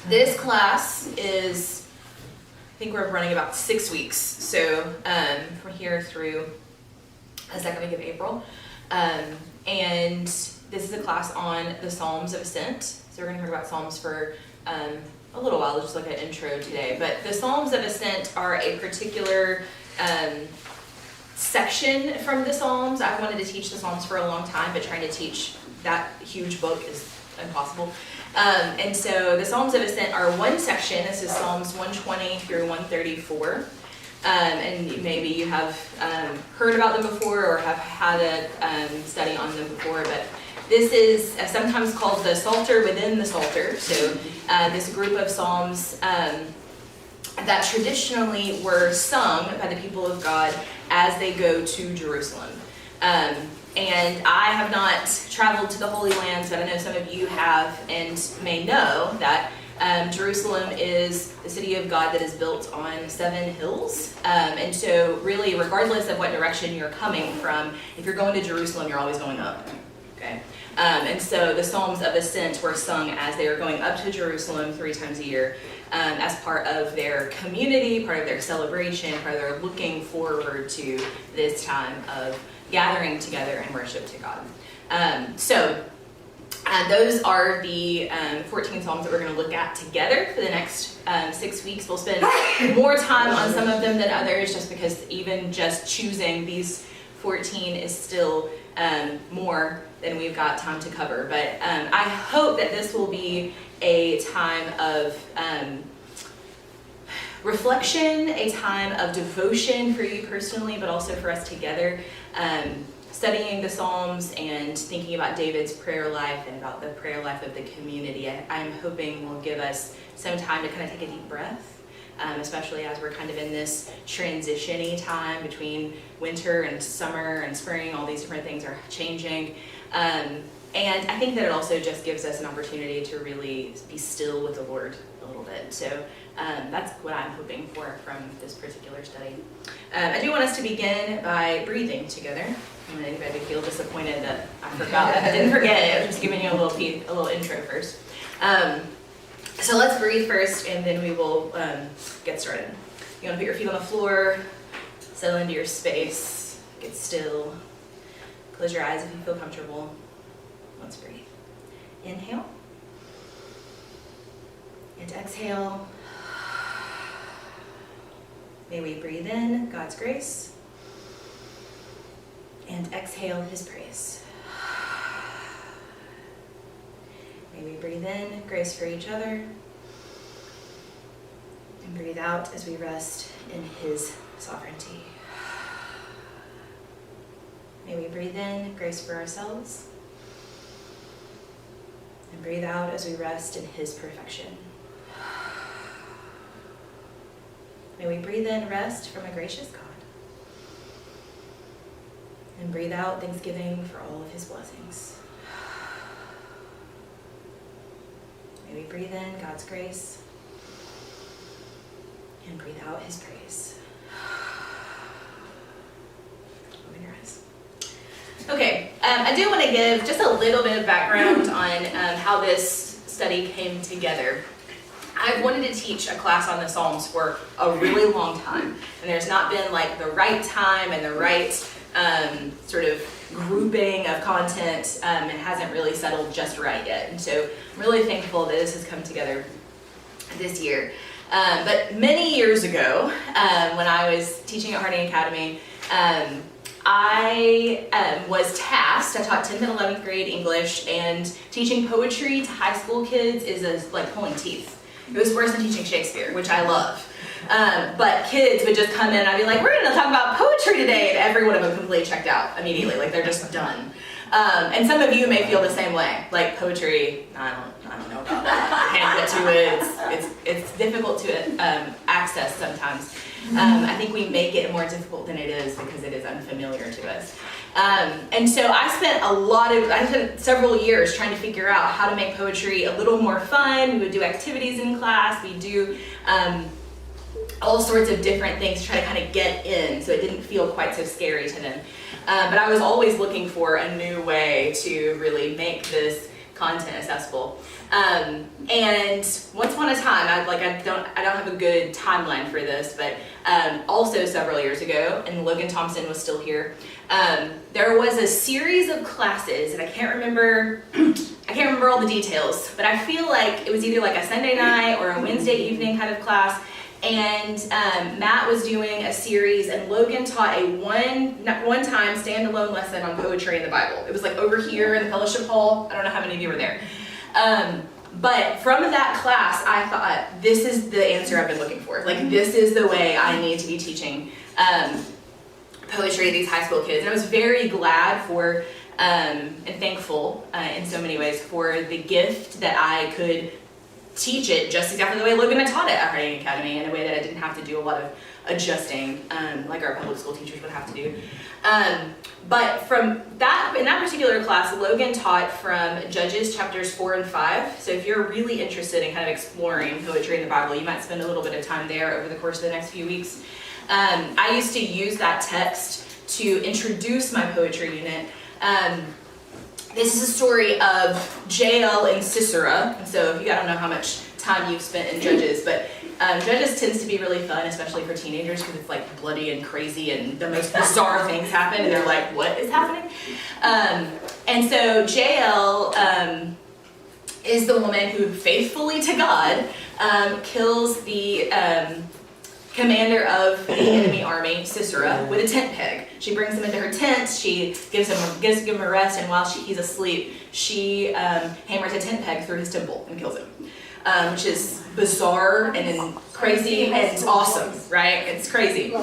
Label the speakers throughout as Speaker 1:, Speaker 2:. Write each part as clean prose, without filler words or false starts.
Speaker 1: This class is, I think we're running about 6 weeks, so from here through the second week of April. And this is a class on the Psalms of Ascent. So we're going to talk about Psalms for a little while, just like an intro today. But the Psalms of Ascent are a particular section from the Psalms. I've wanted to teach the Psalms for a long time, but trying to teach that huge book is impossible. And so the Psalms of Ascent are one section. This is Psalms 120 through 134. And maybe you have heard about them before or have had a study on them before, but this is sometimes called the Psalter within the Psalter. So this group of Psalms that traditionally were sung by the people of God as they go to Jerusalem. And I have not traveled to the Holy Lands, but I know some of you have and may know that Jerusalem is the city of God that is built on 7 hills. And so really, regardless of what direction you're coming from, if you're going to Jerusalem, you're always going up. Okay. And so the Psalms of Ascent were sung as they were going up to Jerusalem 3 times a year as part of their community, part of their celebration, part of their looking forward to this time of gathering together and worship to God. Those are the 14 Psalms that we're going to look at together for the next 6 weeks. We'll spend more time on some of them than others, just because even just choosing these 14 is still more than we've got time to cover. But I hope that this will be a time of reflection, a time of devotion for you personally, but also for us together, studying the Psalms and thinking about David's prayer life and about the prayer life of the community. I'm hoping will give us some time to kind of take a deep breath, especially as we're kind of in this transition-y time between winter and summer and spring. All these different things are changing. And I think that it also just gives us an opportunity to really be still with the Lord a little bit. So that's what I'm hoping for from this particular study. I do want us to begin by breathing together. I don't want anybody to feel disappointed that I forgot. I didn't forget it. I was just giving you a little intro first. So let's breathe first, and then we will get started. You want to put your feet on the floor, settle into your space, get still. Close your eyes if you feel comfortable. Let's breathe. Inhale. And exhale. May we breathe in God's grace. And exhale His praise. May we breathe in grace for each other. And breathe out as we rest in His sovereignty. May we breathe in grace for ourselves. And breathe out as we rest in His perfection. May we breathe in rest from a gracious God. And breathe out thanksgiving for all of His blessings. May we breathe in God's grace. And breathe out His praise. Open your eyes. Okay, I do want to give just a little bit of background on how this study came together. I've wanted to teach a class on the Psalms for a really long time, and there's not been like the right time and the right sort of grouping of content. It hasn't really settled just right yet, and so I'm really thankful that this has come together this year. But many years ago, when I was teaching at Harding Academy, I was tasked. I taught 10th and 11th grade English, and teaching poetry to high school kids is like pulling teeth. It was worse than teaching Shakespeare, which I love. But kids would just come in and I'd be like, we're going to talk about poetry today, and every one of them completely checked out immediately, like they're just done. And some of you may feel the same way, like poetry, I don't know about that. I can't get to it. It's difficult to access sometimes. I think we make it more difficult than it is because it is unfamiliar to us. And so I spent several years trying to figure out how to make poetry a little more fun. We would do activities in class. We do all sorts of different things to try to kind of get in so it didn't feel quite so scary to them. But I was always looking for a new way to really make this content accessible. And once upon a time, I don't have a good timeline for this, but also several years ago, and Logan Thompson was still here, there was a series of classes, and I can't remember all the details, but I feel like it was either like a Sunday night or a Wednesday evening kind of class. And Matt was doing a series, and Logan taught a one-time standalone lesson on poetry in the Bible. It was like over here in the fellowship hall. I don't know how many of you were there. But from that class, I thought, this is the answer I've been looking for. Like, this is the way I need to be teaching poetry to these high school kids. And I was very glad for and thankful in so many ways for the gift that I could teach it just exactly the way Logan had taught it at Writing Academy, in a way that I didn't have to do a lot of adjusting like our public school teachers would have to do. But from that, in that particular class, Logan taught from Judges chapters 4 and 5. So if you're really interested in kind of exploring poetry in the Bible, you might spend a little bit of time there over the course of the next few weeks. I used to use that text to introduce my poetry unit. This is a story of Jael and Sisera. And so if you, I don't know how much time you've spent in Judges, but Judges tends to be really fun, especially for teenagers, because it's like bloody and crazy and the most bizarre things happen, and they're like, what is happening? And so Jael is the woman who faithfully to God kills the commander of the enemy army, Sisera, with a tent peg. She brings him into her tent, she gives him a rest, and while he's asleep, she hammers a tent peg through his temple and kills him. Which is bizarre and crazy and awesome, right? It's crazy.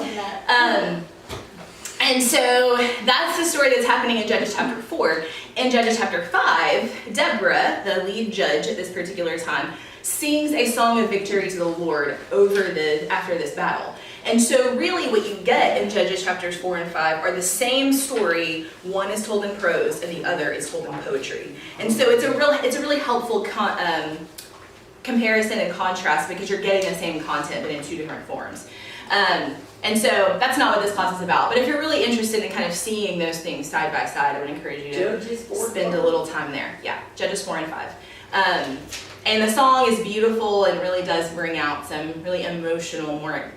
Speaker 1: And so that's the story that's happening in Judges chapter 4. In Judges chapter 5, Deborah, the lead judge at this particular time, sings a song of victory to the Lord after this battle. And so really what you get in Judges chapters 4 and 5 are the same story. One is told in prose and the other is told in poetry. And so it's a really helpful comparison and contrast, because you're getting the same content but in two different forms. And so that's not what this class is about. But if you're really interested in kind of seeing those things side by side, I would encourage you to spend a little time there. Yeah, Judges 4 and 5. And the song is beautiful and really does bring out some really emotional, more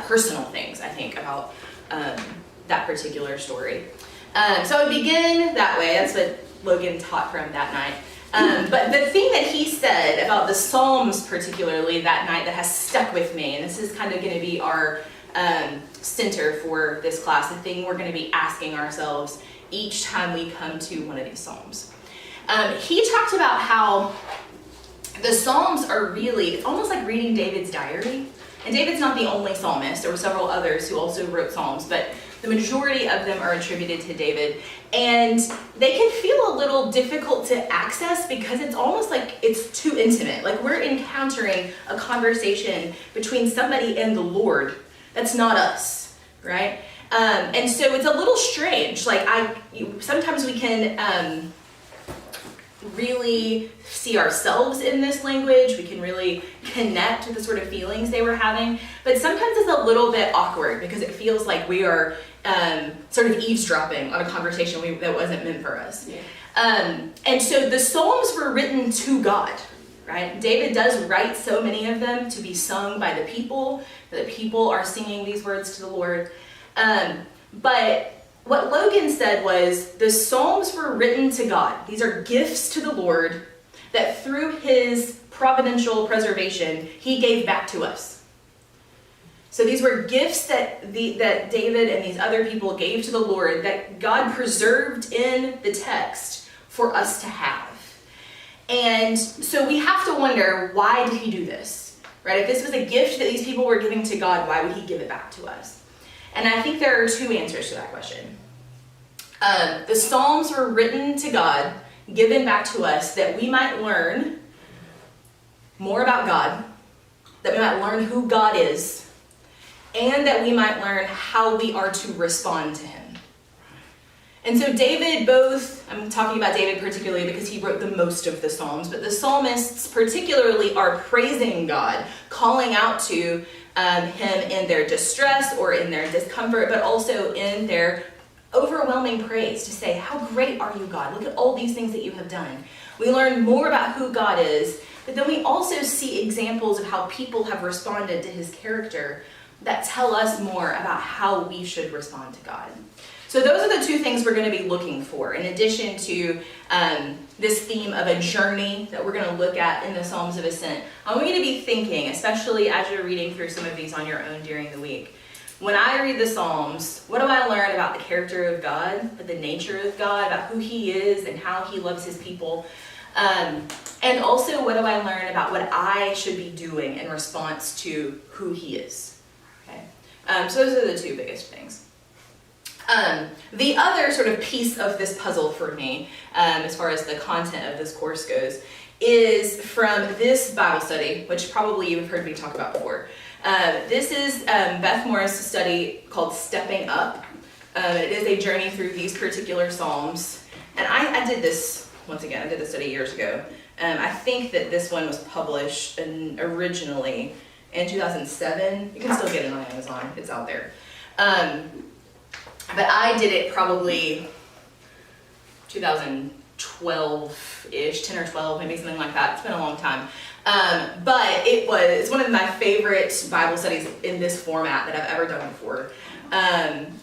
Speaker 1: personal things, I think, about that particular story. So I would begin that way. That's what Logan taught from that night. But the thing that he said about the Psalms particularly that night that has stuck with me, and this is kind of going to be our center for this class, the thing we're going to be asking ourselves each time we come to one of these Psalms. He talked about how the Psalms are really, it's almost like reading David's diary. And David's not the only psalmist. There were several others who also wrote Psalms, but the majority of them are attributed to David. And they can feel a little difficult to access because it's almost like it's too intimate. Like we're encountering a conversation between somebody and the Lord that's not us, right? And so it's a little strange. Like sometimes we can really see ourselves in this language. We can really connect with the sort of feelings they were having. But sometimes it's a little bit awkward because it feels like we are sort of eavesdropping on a conversation that wasn't meant for us. Yeah. And so the Psalms were written to God, right? David does write so many of them to be sung by the people. The people are singing these words to the Lord. But what Logan said was the Psalms were written to God. These are gifts to the Lord that through his providential preservation, he gave back to us. So these were gifts that David and these other people gave to the Lord that God preserved in the text for us to have. And so we have to wonder, why did he do this? Right? If this was a gift that these people were giving to God, why would he give it back to us? And I think there are two answers to that question. The Psalms were written to God, given back to us, that we might learn more about God, that we might learn who God is, and that we might learn how we are to respond to him. And so David I'm talking about David particularly because he wrote the most of the Psalms, but the psalmists particularly are praising God, calling out to him in their distress or in their discomfort, but also in their overwhelming praise, to say, how great are you, God? Look at all these things that you have done. We learn more about who God is, but then we also see examples of how people have responded to his character that tell us more about how we should respond to God. So those are the two things we're going to be looking for, in addition to this theme of a journey that we're going to look at in the Psalms of Ascent. I want you to be thinking, especially as you're reading through some of these on your own during the week. When I read the Psalms, what do I learn about the character of God, about the nature of God, about who he is and how he loves his people? And also, what do I learn about what I should be doing in response to who he is? Okay. So those are the two biggest things. The other sort of piece of this puzzle for me, as far as the content of this course goes, is from this Bible study, which probably you've heard me talk about before. This is Beth Moore's study called Stepping Up. It is a journey through these particular Psalms. And I did this, once again, I did this study years ago. I think that this one was published originally in 2007. You can still get it on Amazon. It's out there. But I did it probably 2012-ish, 10 or 12, maybe something like that. It's been a long time. But it's one of my favorite Bible studies in this format that I've ever done before. And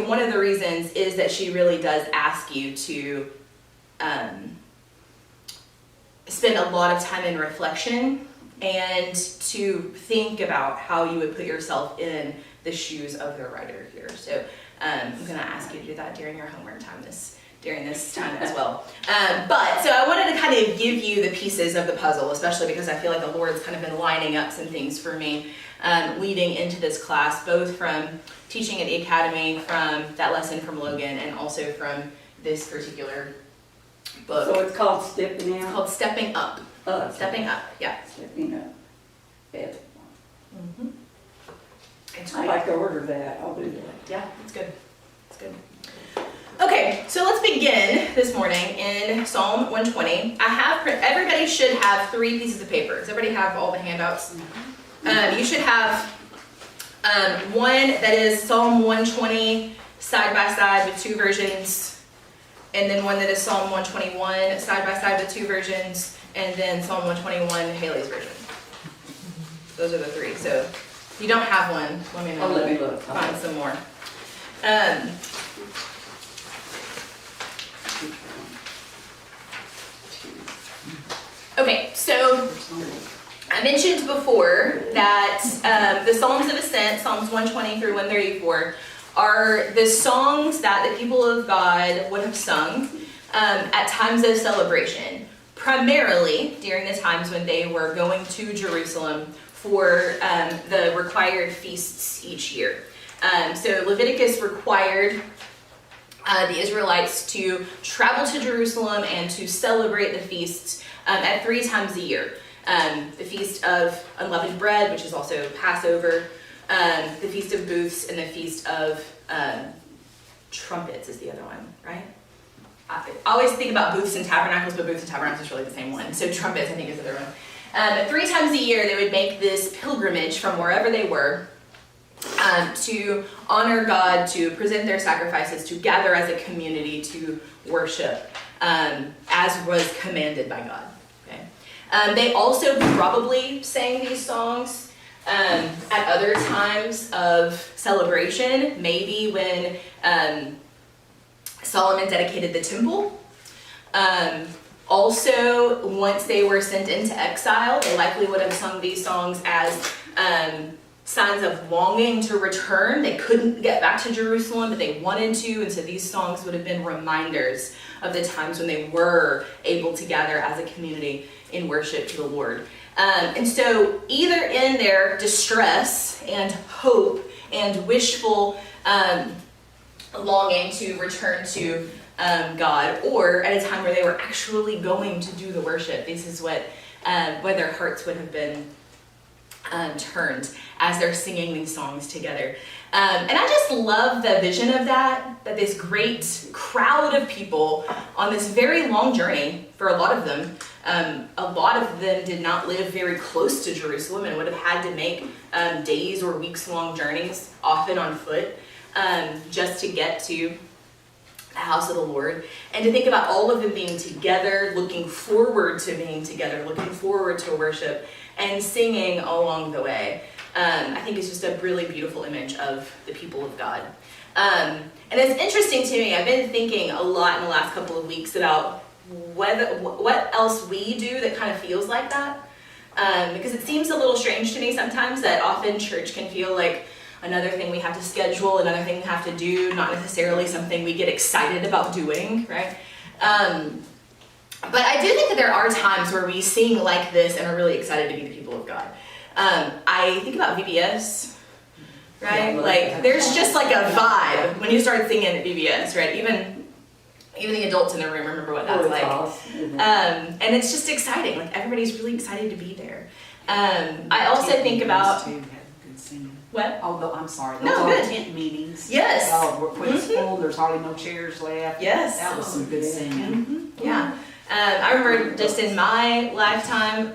Speaker 1: one of the reasons is that she really does ask you to spend a lot of time in reflection and to think about how you would put yourself in the shoes of the writer here. So I'm going to ask you to do that during your homework time during this time as well. So I wanted to kind of give you the pieces of the puzzle, especially because I feel like the Lord's kind of been lining up some things for me leading into this class, both from teaching at the Academy, from that lesson from Logan, and also from this particular book.
Speaker 2: So it's called Stepping Out?
Speaker 1: It's called Stepping Up. Stepping Up, yeah.
Speaker 2: Stepping Up.
Speaker 1: Mm-hmm.
Speaker 2: I'd like to order that. I'll do that.
Speaker 1: Yeah, it's good. It's good. Okay, so let's begin this morning in Psalm 120. Everybody should have 3 pieces of paper. Does everybody have all the handouts? You should have one that is Psalm 120 side by side with 2 versions, and then one that is Psalm 121 side by side with 2 versions, and then Psalm 121 Haley's version. Those are the 3. So if you don't have one, let me know.
Speaker 2: Let me look.
Speaker 1: Find some more. Okay, so I mentioned before that the Psalms of Ascent, Psalms 120 through 134, are the songs that the people of God would have sung at times of celebration, primarily during the times when they were going to Jerusalem for the required feasts each year. So Leviticus required the Israelites to travel to Jerusalem and to celebrate the feasts at 3 times a year. The Feast of Unleavened Bread, which is also Passover, the Feast of Booths, and the Feast of Trumpets is the other one, right? I always think about Booths and Tabernacles, but Booths and Tabernacles is really the same one. So Trumpets, I think, is the other one. 3 times a year, they would make this pilgrimage from wherever they were to honor God, to present their sacrifices, to gather as a community to worship, as was commanded by God. Okay? They also probably sang these songs at other times of celebration, maybe when Solomon dedicated the temple. Also, once they were sent into exile, they likely would have sung these songs as signs of longing to return. They couldn't get back to Jerusalem, but they wanted to, and so these songs would have been reminders of the times when they were able to gather as a community in worship to the Lord. And so either in their distress and hope and wishful longing to return to God, or at a time where they were actually going to do the worship, this is where their hearts would have been turned as they're singing these songs together. And I just love the vision of that this great crowd of people on this very long journey, for a lot of them did not live very close to Jerusalem and would have had to make days or weeks long journeys, often on foot. just to get to the house of the Lord, and to think about all of them being together, looking forward to being together, looking forward to worship, and singing along the way. I think it's just a really beautiful image of the people of God. And it's interesting to me, I've been thinking a lot in the last couple of weeks about what else we do that kind of feels like that. Because it seems a little strange to me sometimes that often church can feel like another thing we have to schedule, another thing we have to do, not necessarily something we get excited about doing, right? But I do think that there are times where we sing like this and are really excited to be the people of God. I think about VBS, right?
Speaker 2: Yeah,
Speaker 1: like there's just like a vibe when you start singing at VBS, right? Even the adults in the room remember what that's like. And it's just exciting. Like everybody's really excited to be there. I also think about what?
Speaker 3: Oh, I'm sorry.
Speaker 1: No,
Speaker 3: Those
Speaker 1: good.
Speaker 3: tent meetings.
Speaker 1: Yes.
Speaker 3: Oh, when it's full, there's hardly no chairs left.
Speaker 1: Yes.
Speaker 3: That was some good singing.
Speaker 1: Yeah. I remember just in my lifetime,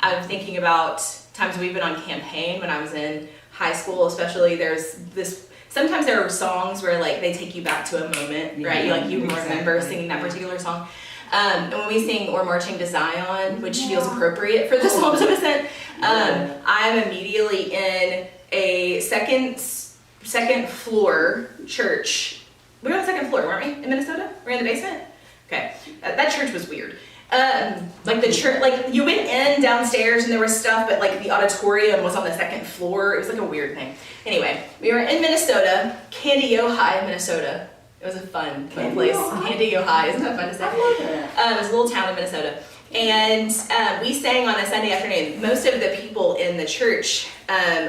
Speaker 1: I'm thinking about times we've been on campaign when I was in high school, especially. There's this, sometimes there are songs where like they take you back to a moment, right? You remember singing that particular song. And when we sing "Or Marching to Zion," which feels appropriate for the Psalms of Ascent, I'm immediately in a second floor church. We were on the second floor, weren't we? In Minnesota? We're in the basement? Okay. That church was weird. Like the church, like you went in downstairs and there was stuff, but like the auditorium was on the second floor. It was like a weird thing. Anyway, we were in Minnesota, Candy-O-High, Minnesota. It was a fun place. Candy-O-High, isn't that fun to say?
Speaker 2: I love that.
Speaker 1: It was a little town in Minnesota. And we sang on a Sunday afternoon. Most of the people in the church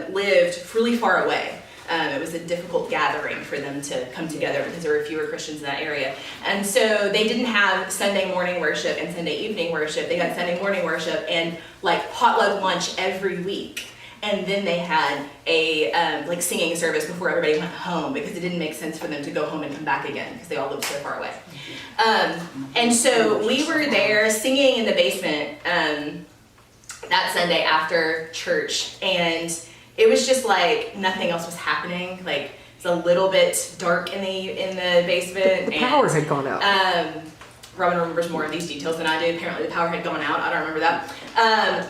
Speaker 1: lived really far away. It was a difficult gathering for them to come together because there were fewer Christians in that area. And so they didn't have Sunday morning worship and Sunday evening worship. They got Sunday morning worship and like potluck lunch every week. And then they had a like singing service before everybody went home because it didn't make sense for them to go home and come back again because they all lived so far away. And so we were there singing in the basement that Sunday after church, and it was just like nothing else was happening. Like it's a little bit dark in the basement.
Speaker 4: The power had gone out.
Speaker 1: Robin remembers more of these details than I do. Apparently the power had gone out. I don't remember that.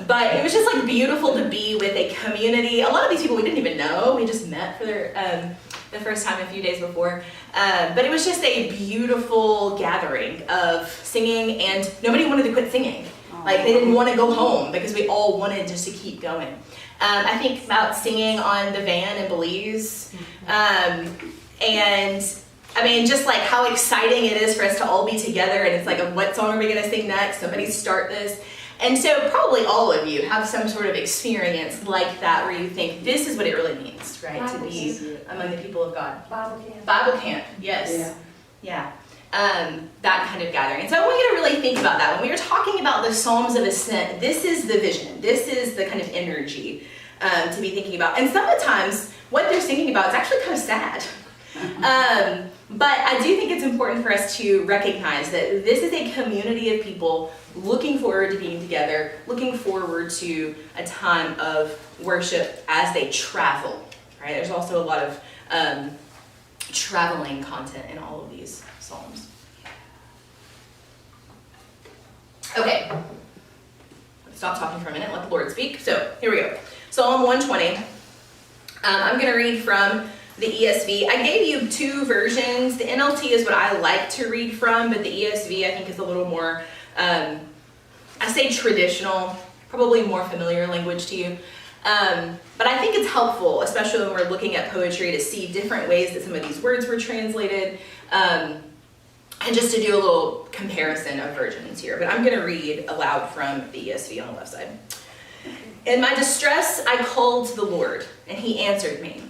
Speaker 1: But it was just like beautiful to be with a community. A lot of these people we didn't even know. We just met for the first time a few days before. But it was just a beautiful gathering of singing, and nobody wanted to quit singing. Like they didn't want to go home because we all wanted just to keep going. I think about singing on the van in Belize. And I mean, just like how exciting it is for us to all be together, and it's like, what song are we going to sing next? Somebody start this. And so probably all of you have some sort of experience like that where you think, this is what it really means, right? To be among the people of God. Bible camp, yes. Yeah. That kind of gathering. And so I want you to really think about that. When we were talking about the Psalms of Ascent, this is the vision. This is the kind of energy to be thinking about. And sometimes what they're singing about is actually kind of sad. But I do think it's important for us to recognize that this is a community of people looking forward to being together, looking forward to a time of worship as they travel, right? There's also a lot of traveling content in all of these psalms. Okay, let's stop talking for a minute, let the Lord speak. So here we go. Psalm 120. I'm going to read from the ESV. I gave you two versions. The NLT is what I like to read from, but the ESV I think is a little more, I say traditional, probably more familiar language to you. But I think it's helpful, especially when we're looking at poetry, to see different ways that some of these words were translated, and just to do a little comparison of versions here. But I'm going to read aloud from the ESV on the left side. In my distress, I called to the Lord, and he answered me.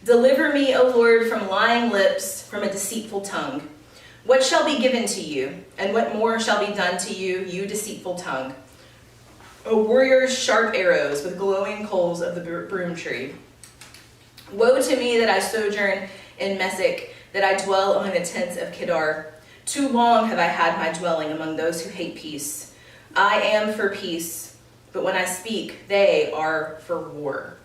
Speaker 1: Deliver me, O Lord, from lying lips, from a deceitful tongue. What shall be given to you, and what more shall be done to you, you deceitful tongue? O warriors, sharp arrows with glowing coals of the broom tree. Woe to me that I sojourn in Meshech, that I dwell among the tents of Kedar. Too long have I had my dwelling among those who hate peace. I am for peace, but when I speak, they are for war.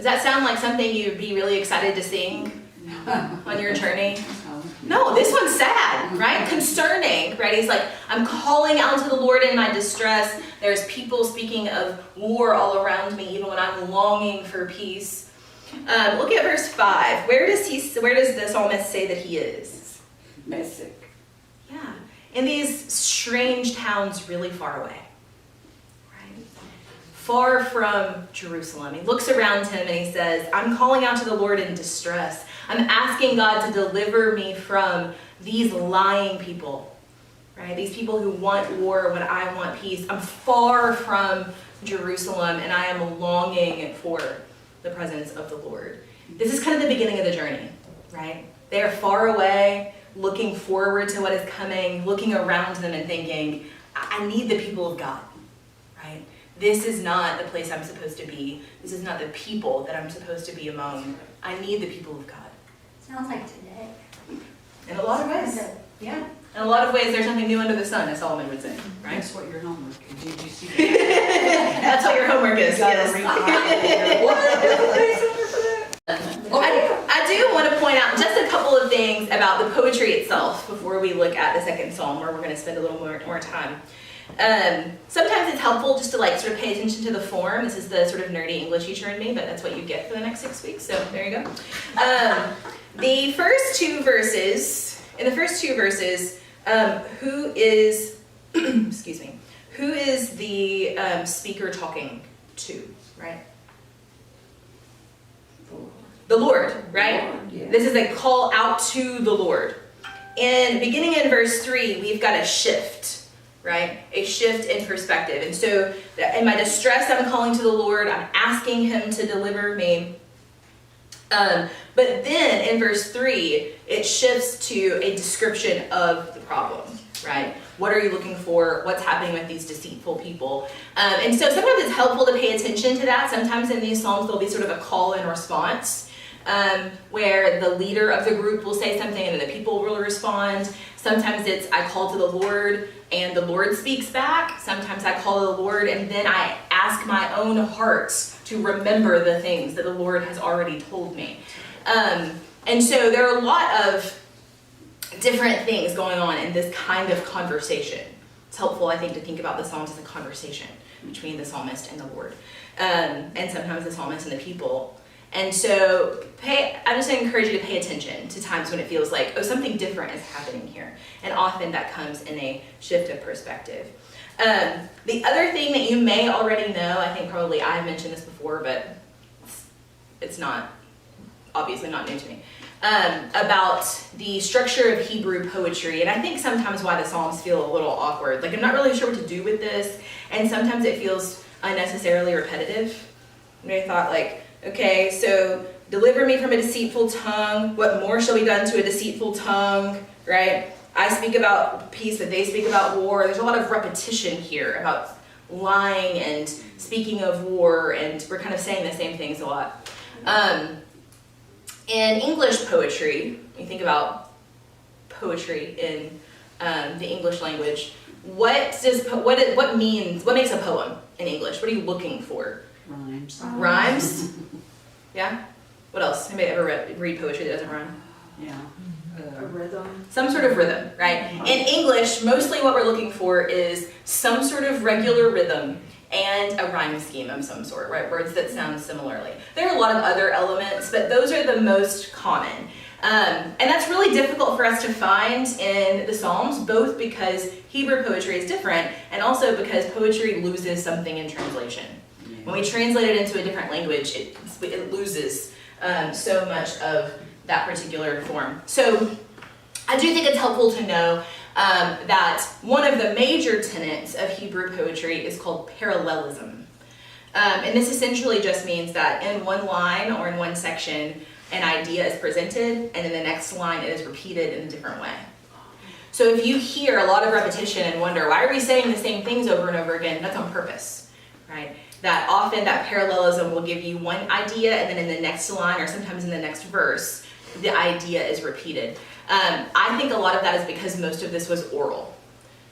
Speaker 1: Does that sound like something you'd be really excited to sing on your journey? No, this one's sad, right? Concerning, right? He's like, I'm calling out to the Lord in my distress. There's people speaking of war all around me, even when I'm longing for peace. Look at verse 5. Where does the psalmist say that he is?
Speaker 2: Messick.
Speaker 1: Yeah, in these strange towns really far away, right? Far from Jerusalem. He looks around him and he says, I'm calling out to the Lord in distress. I'm asking God to deliver me from these lying people, right? These people who want war when I want peace. I'm far from Jerusalem and I am longing for the presence of the Lord. This is kind of the beginning of the journey, right? They are far away, looking forward to what is coming, looking around them and thinking, I need the people of God, right? This is not the place I'm supposed to be. This is not the people that I'm supposed to be among. I need the people of God.
Speaker 4: Sounds like today.
Speaker 1: In a lot of ways. Yeah. In a lot of ways, there's nothing new under the sun, as Solomon would say, right?
Speaker 3: That's what your homework is. Did you see that?
Speaker 1: That's what your homework is,
Speaker 3: You gotta
Speaker 1: yes.
Speaker 3: read
Speaker 1: I do want to point out just a couple of things about the poetry itself before we look at the second psalm, where we're going to spend a little more time. Sometimes it's helpful just to sort of pay attention to the form. This is the sort of nerdy English teacher in me, but that's what you get for the next 6 weeks, so there you go. The first two verses, who is, excuse me, who is the speaker talking to, right? The Lord, right?
Speaker 2: Lord, yeah.
Speaker 1: This is a call out to the Lord. And beginning in verse 3, we've got a shift, right? A shift in perspective. And so in my distress, I'm calling to the Lord. I'm asking him to deliver me. But then in verse 3, it shifts to a description of the problem, right? What are you looking for? What's happening with these deceitful people? And so sometimes it's helpful to pay attention to that. Sometimes in these psalms, there'll be sort of a call and response, where the leader of the group will say something and then the people will respond. Sometimes it's I call to the Lord and the Lord speaks back. Sometimes I call to the Lord and then I ask my own heart to remember the things that the Lord has already told me. And so there are a lot of different things going on in this kind of conversation. It's helpful, I think, to think about the Psalms as a conversation between the psalmist and the Lord, and sometimes the psalmist and the people. And so I just encourage you to pay attention to times when it feels like, oh, something different is happening here. And often that comes in a shift of perspective. The other thing that you may already know, I think probably I've mentioned this before, but it's not, obviously not new to me, about the structure of Hebrew poetry. And I think sometimes why the Psalms feel a little awkward. Like I'm not really sure what to do with this. And sometimes it feels unnecessarily repetitive. And I thought okay, so deliver me from a deceitful tongue. What more shall be done to a deceitful tongue, right? I speak about peace, but they speak about war. There's a lot of repetition here about lying and speaking of war, and we're kind of saying the same things a lot. In English poetry, you think about poetry in the English language. What makes a poem in English? What are you looking for?
Speaker 3: Rhymes.
Speaker 1: Rhymes? Yeah? What else? Anybody ever read poetry that doesn't rhyme?
Speaker 3: Yeah.
Speaker 2: A rhythm.
Speaker 1: Some sort of rhythm, right? In English, mostly what we're looking for is some sort of regular rhythm and a rhyme scheme of some sort, right? Words that sound similarly. There are a lot of other elements, but those are the most common. And that's really difficult for us to find in the Psalms, both because Hebrew poetry is different and also because poetry loses something in translation. When we translate it into a different language, it loses so much of that particular form. So I do think it's helpful to know that one of the major tenets of Hebrew poetry is called parallelism. And this essentially just means that in one line or in one section, an idea is presented, and in the next line it is repeated in a different way. So if you hear a lot of repetition and wonder, why are we saying the same things over and over again? That's on purpose, right? That often that parallelism will give you one idea, and then in the next line, or sometimes in the next verse, the idea is repeated. I think a lot of that is because most of this was oral.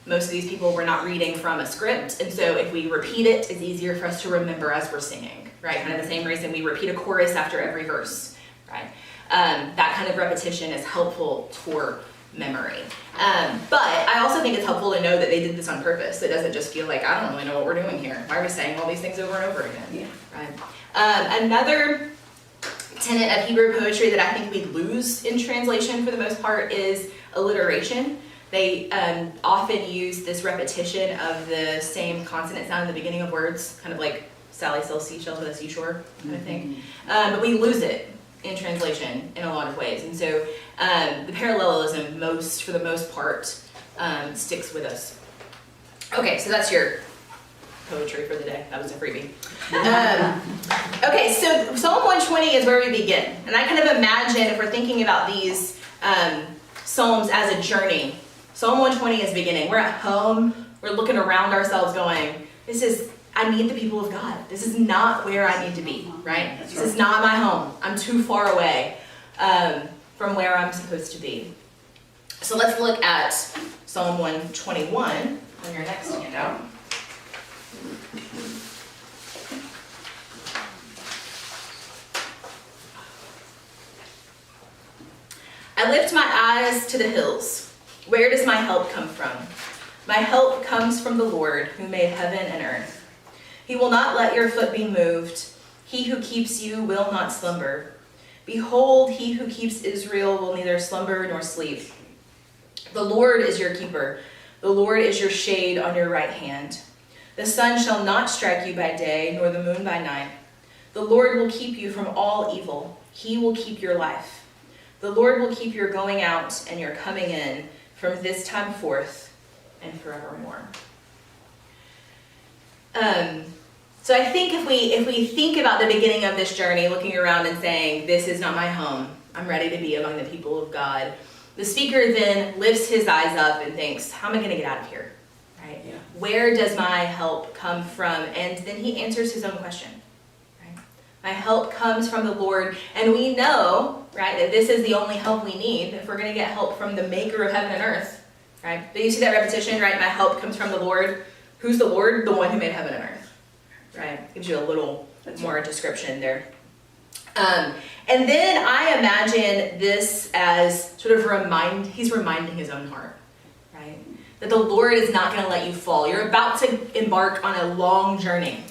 Speaker 1: Most of these people were not reading from a script, and so if we repeat it, it's easier for us to remember as we're singing. right? Kind of the same reason we repeat a chorus after every verse, right? That kind of repetition is helpful for memory. But I also think it's helpful to know that they did this on purpose. It doesn't just feel like, I don't really know what we're doing here. Why are we saying all these things over and over again?
Speaker 2: Yeah.
Speaker 1: Right? Another tenet of Hebrew poetry that I think we lose in translation for the most part is alliteration. They often use this repetition of the same consonant sound in the beginning of words, kind of like Sally sells seashells with a seashore kind of thing. But we lose it in translation in a lot of ways. And so the parallelism for the most part sticks with us. Okay, so that's your poetry for the day. That was a freebie. Okay, so Psalm 120 is where we begin. And I kind of imagine if we're thinking about these Psalms as a journey, Psalm 120 is beginning. We're at home, we're looking around ourselves going, I need the people of God. This is not where I need to be, right? This is not my home. I'm too far away from where I'm supposed to be. So let's look at Psalm 121 on your next handout. I lift my eyes to the hills. Where does my help come from? My help comes from the Lord who made heaven and earth. He will not let your foot be moved. He who keeps you will not slumber. Behold, he who keeps Israel will neither slumber nor sleep. The Lord is your keeper. The Lord is your shade on your right hand. The sun shall not strike you by day, nor the moon by night. The Lord will keep you from all evil. He will keep your life. The Lord will keep your going out and your coming in from this time forth and forevermore. So I think if we think about the beginning of this journey, looking around and saying, this is not my home, I'm ready to be among the people of God, the speaker then lifts his eyes up and thinks, how am I going to get out of here? Right?
Speaker 2: Yeah.
Speaker 1: Where does my help come from? And then he answers his own question. Right? My help comes from the Lord, and we know, right, that this is the only help we need if we're going to get help from the maker of heaven and earth. Right? But you see that repetition, right? My help comes from the Lord. Who's the Lord? The one who made heaven and earth. Right? Gives you a little more description there. And then I imagine this as sort of he's reminding his own heart, right? That the Lord is not going to let you fall. You're about to embark on a long journey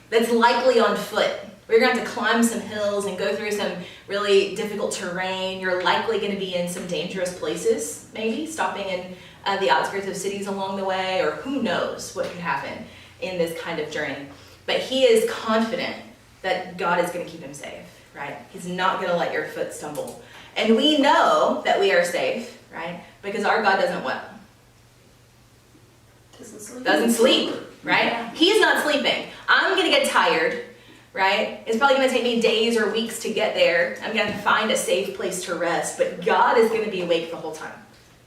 Speaker 1: that's likely on foot. We're going to have to climb some hills and go through some really difficult terrain. You're likely going to be in some dangerous places, maybe, stopping in the outskirts of cities along the way, or who knows what could happen in this kind of journey. But he is confident that God is going to keep him safe, right? He's not going to let your foot stumble. And we know that we are safe, right? Because our God doesn't what? Doesn't sleep, right?
Speaker 2: Yeah.
Speaker 1: He's not sleeping. I'm going to get tired, right? It's probably going to take me days or weeks to get there. I'm going to have to find a safe place to rest. But God is going to be awake the whole time,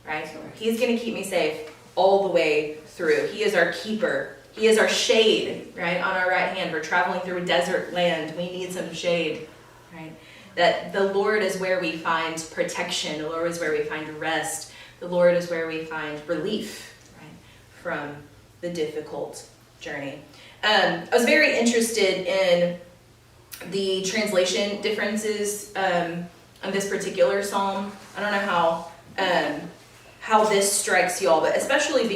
Speaker 1: right? He's going to keep me safe all the way through. He is our keeper. He is our shade, right, on our right hand. We're traveling through a desert land. We need some shade, right? That the Lord is where we find protection. The Lord is where we find rest. The Lord is where we find relief, right, from the difficult journey. I was very interested in the translation differences on this particular psalm. I don't know how this strikes y'all, but especially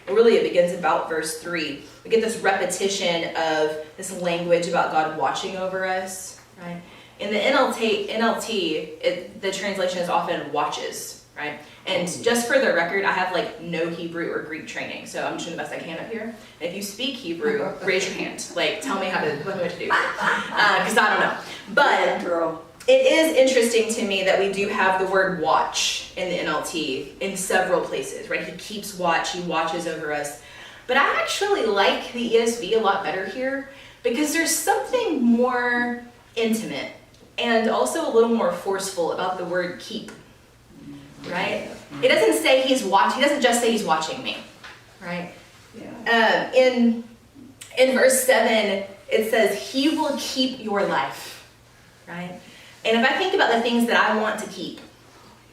Speaker 1: really it begins about verse 3. We get this repetition of this language about God watching over us, right? In the NLT, the translation is often watches, right? And just for the record, I have no Hebrew or Greek training, so I'm just doing the best I can up here. And if you speak Hebrew, raise your hand. Tell me what to do, because I don't know. But
Speaker 2: Girl.
Speaker 1: it is interesting to me that we do have the word watch in the NLT in several places, right? He keeps watch, he watches over us. But I actually like the ESV a lot better here because there's something more intimate and also a little more forceful about the word keep, right? It doesn't say he doesn't just say he's watching me, right?
Speaker 2: Yeah.
Speaker 1: In verse 7, it says, he will keep your life, right? And if I think about the things that I want to keep,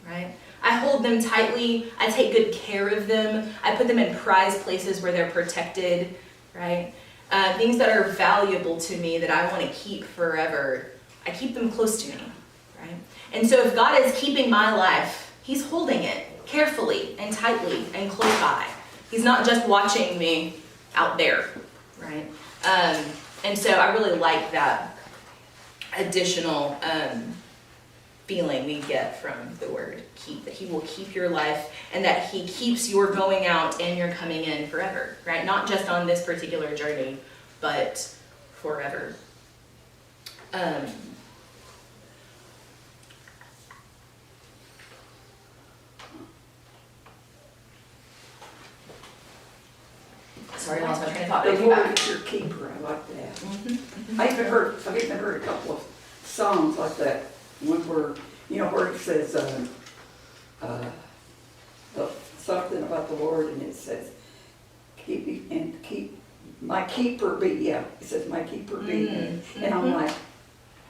Speaker 1: right? I hold them tightly, I take good care of them, I put them in prized places where they're protected, right? things that are valuable to me that I want to keep forever, I keep them close to me, right? And so if God is keeping my life, he's holding it carefully and tightly and close by. He's not just watching me out there, right? And so I really like that additional feeling we get from the word keep, that he will keep your life and that he keeps your going out and your coming in forever, right? Not just on this particular journey, but forever. Sorry, I lost my train of thought.
Speaker 2: The
Speaker 1: But
Speaker 2: Lord
Speaker 1: back.
Speaker 2: is your keeper, I like that.
Speaker 1: Mhm.
Speaker 2: I've even heard a couple of songs like that. One where, where it says, something about the Lord, and it says, keep my keeper be, it says my keeper be. And I'm like,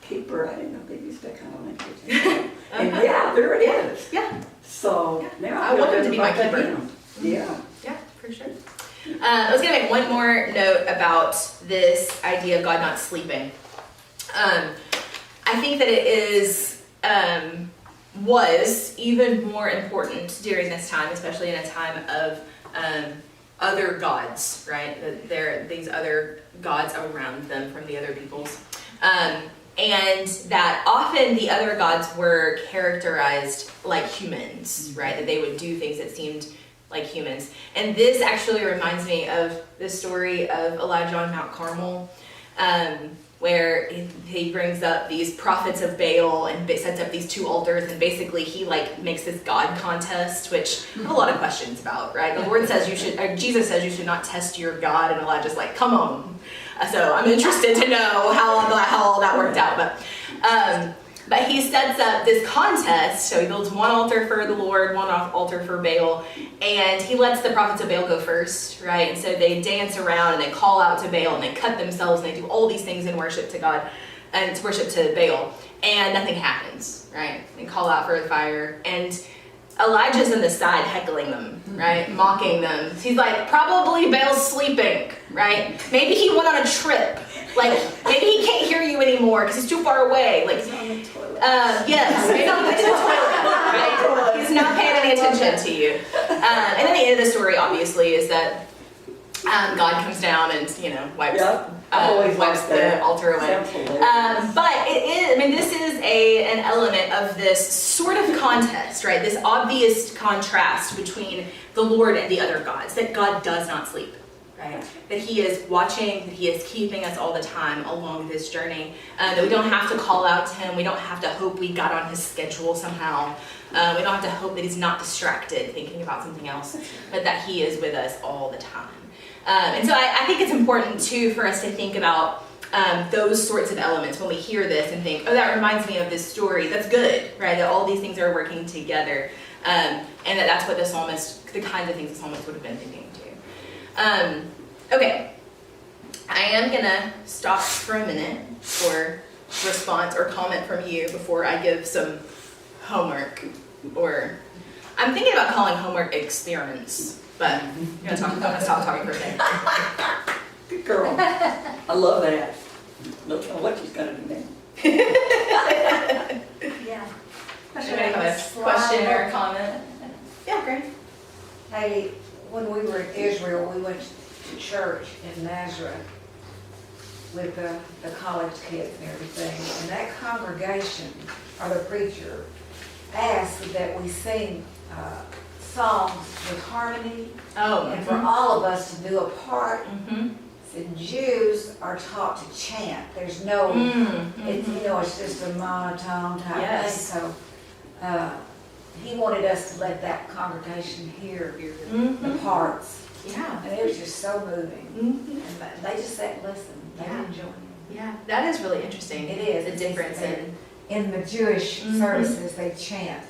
Speaker 2: keeper, I didn't know they used that kind of language. And yeah, there it is.
Speaker 1: Yeah.
Speaker 2: So now
Speaker 1: I want him to be my
Speaker 2: about that
Speaker 1: keeper.
Speaker 2: hymn. Yeah.
Speaker 1: Yeah, for sure. I was going to make one more note about this idea of God not sleeping. I think that it is, was even more important during this time, especially in a time of other gods, right? That there are these other gods around them from the other peoples. And that often the other gods were characterized like humans, right? That they would do things that seemed like humans. And this actually reminds me of the story of Elijah on Mount Carmel, where he brings up these prophets of Baal and sets up these two altars, and basically he makes this God contest, which I have a lot of questions about, right? The Lord says Jesus says you should not test your God, and Elijah's like, come on. So I'm interested to know how all that worked out, but he sets up this contest. So he builds one altar for the Lord, one altar for Baal, and he lets the prophets of Baal go first, right? And so they dance around and they call out to Baal and they cut themselves and they do all these things in worship to God and to worship to Baal, and nothing happens, right? They call out for the fire, and Elijah's on the side heckling them, right? Mocking them. He's like, probably Baal's sleeping, right? Maybe he went on a trip. Maybe he can't hear you anymore because he's too far away.
Speaker 2: He's on the toilet.
Speaker 1: Yes, maybe on the toilet, right? He's not paying any attention to you. And then the end of the story, obviously, is that God comes down and, wipes the altar away. But it is, this is an element of this sort of contest, right? This obvious contrast between the Lord and the other gods, that God does not sleep, right? That he is watching, that he is keeping us all the time along this journey, that we don't have to call out to him, we don't have to hope we got on his schedule somehow, we don't have to hope that he's not distracted thinking about something else, but that he is with us all the time. And so I think it's important too for us to think about those sorts of elements when we hear this and think, oh, that reminds me of this story. That's good, right? That all these things are working together, and that's what the kinds of things the psalmist would have been thinking too. Okay, I am gonna stop for a minute for response or comment from you before I give some homework, or I'm thinking about calling homework experiments. But I'm gonna stop talking for a second.
Speaker 2: Good girl. I love that. Don't know what she's gonna do now.
Speaker 4: Yeah.
Speaker 1: Anybody have a question or a comment? Yeah, great.
Speaker 3: Hey, when we were in Israel, we went to church in Nazareth with the college kids and everything. And that congregation, or the preacher, asked that we sing songs with harmony, and for all of us to do a part. The Jews are taught to chant. There's no, it's just a monotone type thing. So he wanted us to let that congregation hear the parts.
Speaker 1: Yeah.
Speaker 3: And it was just so moving. And they just sat and listened. They enjoyed it.
Speaker 1: Yeah, that is really interesting.
Speaker 3: It is.
Speaker 1: The difference
Speaker 3: in the Jewish services, they chant.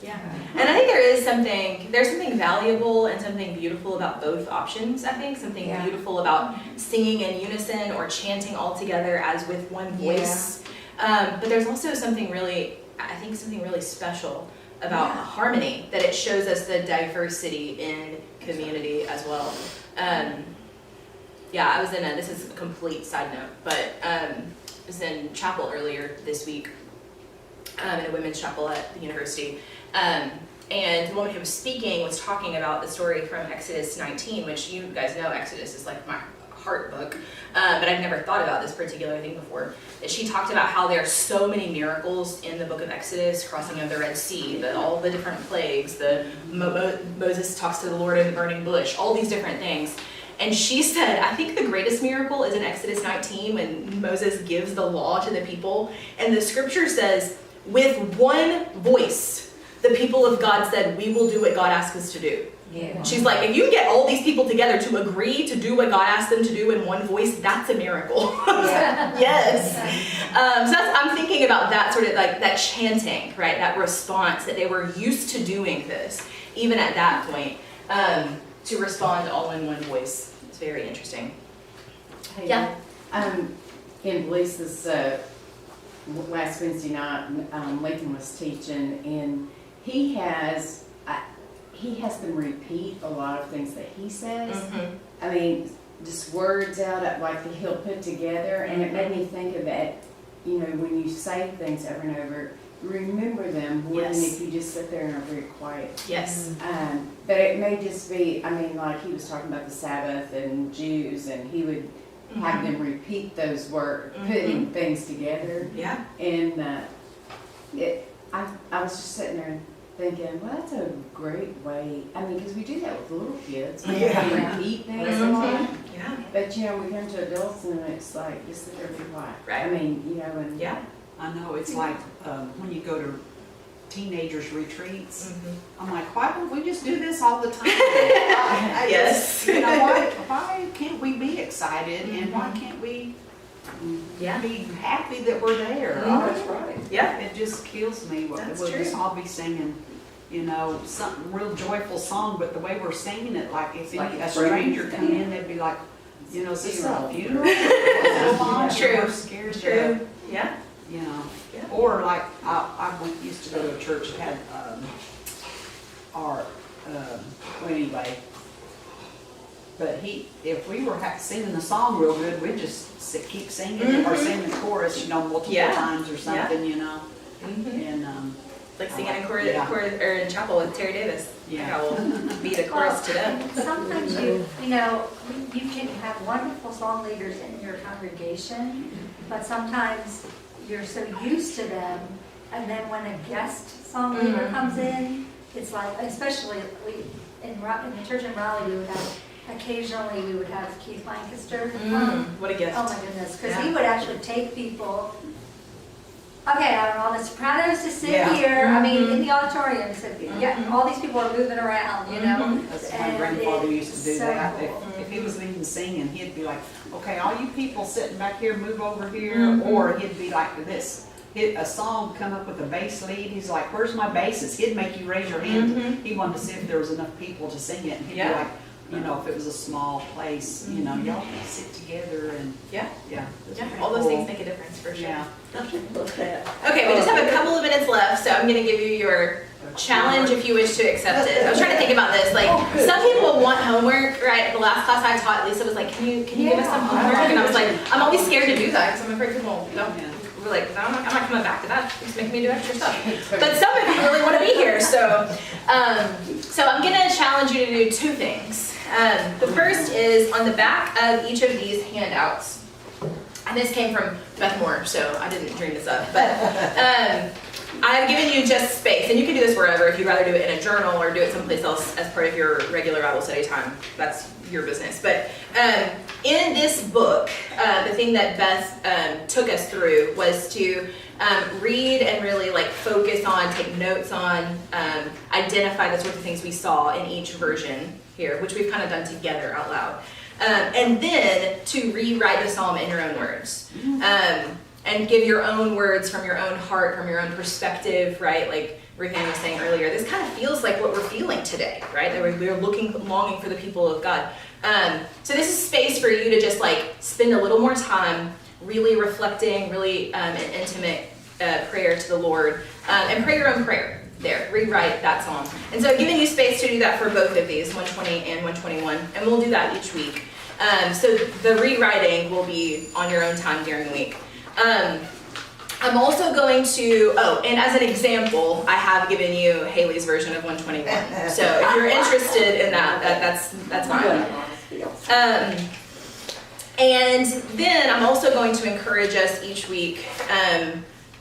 Speaker 1: Yeah, and I think there's something valuable and something beautiful about both options. I think something beautiful about singing in unison or chanting all together as with one voice. But there's also something really special about harmony, that it shows us the diversity in community as well. Yeah, I was in this is a complete side note, but I was in chapel earlier this week, in a women's chapel at the university. And the woman who was speaking was talking about the story from Exodus 19, which you guys know Exodus is like my heart book, but I've never thought about this particular thing before. She talked about how there are so many miracles in the book of Exodus, crossing of the Red Sea, all the different plagues, Moses talks to the Lord in the burning bush, all these different things. And she said, I think the greatest miracle is in Exodus 19 when Moses gives the law to the people. And the scripture says, with one voice, the people of God said, we will do what God asks us to do.
Speaker 3: Yeah.
Speaker 1: She's like, if you get all these people together to agree to do what God asked them to do in one voice, that's a miracle.
Speaker 3: Yeah.
Speaker 1: Yes. So I'm thinking about that sort of like that chanting, right? That response that they were used to doing this, even at that point, to respond all in one voice. It's very interesting.
Speaker 5: Hey,
Speaker 1: Yeah.
Speaker 5: In Lisa's last Wednesday night, Lincoln was teaching, and he has them repeat a lot of things that he says.
Speaker 1: Mm-hmm.
Speaker 5: I mean, just words out of, like that he'll put together, and it made me think of that. You know, when you say things over and over, remember them more than
Speaker 1: Yes.
Speaker 5: if you just sit there and are very quiet.
Speaker 1: Yes.
Speaker 5: But it may just be, I mean, like he was talking about the Sabbath and Jews, and he would have them repeat those words, putting things together.
Speaker 1: Yeah.
Speaker 5: And I was just sitting there thinking, well, that's a great way. I mean, because we do that with little kids. We have to repeat things a lot.
Speaker 1: Yeah.
Speaker 5: But, you know, we come to adults and it's like, just sit there and be quiet.
Speaker 1: Right.
Speaker 5: I mean, you know, and
Speaker 1: Yeah.
Speaker 6: I know, it's like when you go to teenagers retreats,
Speaker 1: Mm-hmm.
Speaker 6: I'm like, why don't we just do this all the time?
Speaker 1: Yes.
Speaker 6: You know, why can't we be excited and why can't we
Speaker 1: Yeah.
Speaker 6: be happy that we're there?
Speaker 2: That's right.
Speaker 1: Yeah.
Speaker 6: It just kills me.
Speaker 1: That's
Speaker 6: We'll just
Speaker 1: true.
Speaker 6: all be singing, you know, some real joyful song, but the way we're singing it, like if
Speaker 2: Like
Speaker 6: a
Speaker 2: it's
Speaker 6: stranger
Speaker 2: friends.
Speaker 6: come in, they'd be like, you know, is this a
Speaker 5: Funeral.
Speaker 6: funeral? True. We're scared to,
Speaker 1: True. Yeah.
Speaker 6: you know.
Speaker 1: Yeah.
Speaker 6: Or like, used to go to a church that had art, well anyway. But if we were singing the song real good, we'd just keep singing it or sing the chorus, you know, multiple
Speaker 1: Yeah.
Speaker 6: times or something, you know.
Speaker 1: Mm-hmm.
Speaker 6: And,
Speaker 1: Like singing in
Speaker 6: Yeah.
Speaker 1: or in chapel with Terry Davis.
Speaker 6: Yeah.
Speaker 1: I will be the chorus to them.
Speaker 4: Sometimes you know, you can have wonderful song leaders in your congregation, but sometimes you're so used to them, and then when a guest song leader comes in, it's like, especially in the church in Raleigh, occasionally we would have Keith Lancaster come.
Speaker 1: What a gift.
Speaker 4: Oh my goodness, because
Speaker 1: Yeah.
Speaker 4: he would actually take people, okay, I want all the sopranos to sit
Speaker 6: Yeah.
Speaker 4: here, I mean, in the auditorium, so, yeah, all these people are moving around, you know?
Speaker 6: that's my
Speaker 4: And
Speaker 6: grandfather used to do
Speaker 4: it's so
Speaker 6: that.
Speaker 4: cool.
Speaker 6: If he was leading singing, he'd be like, okay, all you people sitting back here, move over here. Or he'd be like this. A song come up with a bass lead. He's like, where's my basses? He'd make you raise your hand. He wanted to see if there was enough people to sing it. And he'd
Speaker 1: Yeah.
Speaker 6: be like, you know, if it was a small place, you know, y'all can sit together and,
Speaker 1: Yeah.
Speaker 6: yeah. it's
Speaker 1: Yeah.
Speaker 6: pretty
Speaker 1: All those
Speaker 6: cool.
Speaker 1: things make a difference for sure.
Speaker 6: Yeah.
Speaker 1: Okay, we just have a couple of minutes left, so I'm going to give you your challenge if you wish to accept it. I was trying to think about this. Like, some people want homework, right? The last class I taught, Lisa was like, can you give us some homework? And I was like, I'm always scared to do that because I'm afraid people don't. We're like, I'm not coming back to that. It's making me do extra stuff. But some of you really want to be here, so I'm going to challenge you to do two things. The first is on the back of each of these handouts. And this came from Beth Moore, so I didn't dream this up. But I've given you just space, and you can do this wherever. If you'd rather do it in a journal or do it someplace else as part of your regular Bible study time, that's your business. But in this book, the thing that Beth took us through was to read and really like focus on, take notes on, identify the sorts of things we saw in each version here, which we've kind of done together out loud. And then to rewrite the psalm in your own words. And give your own words from your own heart, from your own perspective, right? Like Rihanna was saying earlier, this kind of feels like what we're feeling today, right? That we're longing for the people of God. So this is space for you to just like spend a little more time really reflecting, really an intimate prayer to the Lord, and pray your own prayer there. Rewrite that psalm. And so I've given you space to do that for both of these, 120 and 121, and we'll do that each week. So the rewriting will be on your own time during the week. I'm also going to, and as an example, I have given you Haley's version of 121. So if you're interested in that's fine. And then I'm also going to encourage us each week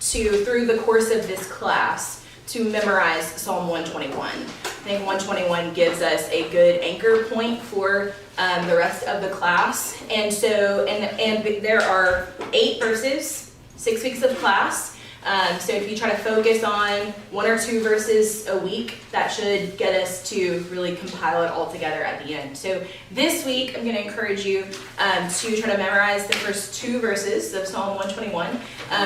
Speaker 1: through the course of this class, to memorize Psalm 121. I think 121 gives us a good anchor point for the rest of the class. And so, and there are 8 verses, 6 weeks of class. So if you try to focus on 1 or 2 verses a week, that should get us to really compile it all together at the end. So this week, I'm going to encourage you to try to memorize the first 2 verses of Psalm 121.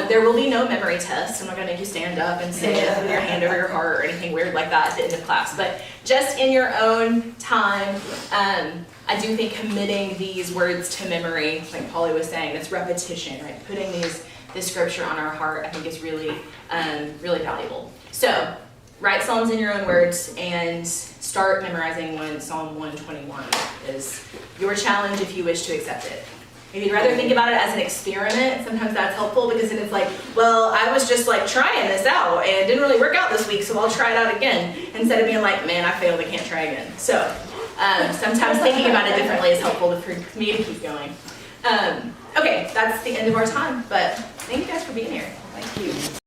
Speaker 1: There will be no memory test. I'm not going to make you stand up and say it with your hand over your heart or anything weird like that at the end of class. But just in your own time, I do think committing these words to memory, like Polly was saying, that's repetition, right? Putting this scripture on our heart, I think is really, really valuable. So, write Psalms in your own words and start memorizing Psalm 121 is your challenge if you wish to accept it. If you'd rather think about it as an experiment, sometimes that's helpful because then it's like, well, I was just like trying this out and it didn't really work out this week, so I'll try it out again, instead of being like, man, I failed, I can't try again. So, sometimes thinking about it differently is helpful for me to keep going. Okay, that's the end of our time, but thank you guys for being here.
Speaker 6: Thank you.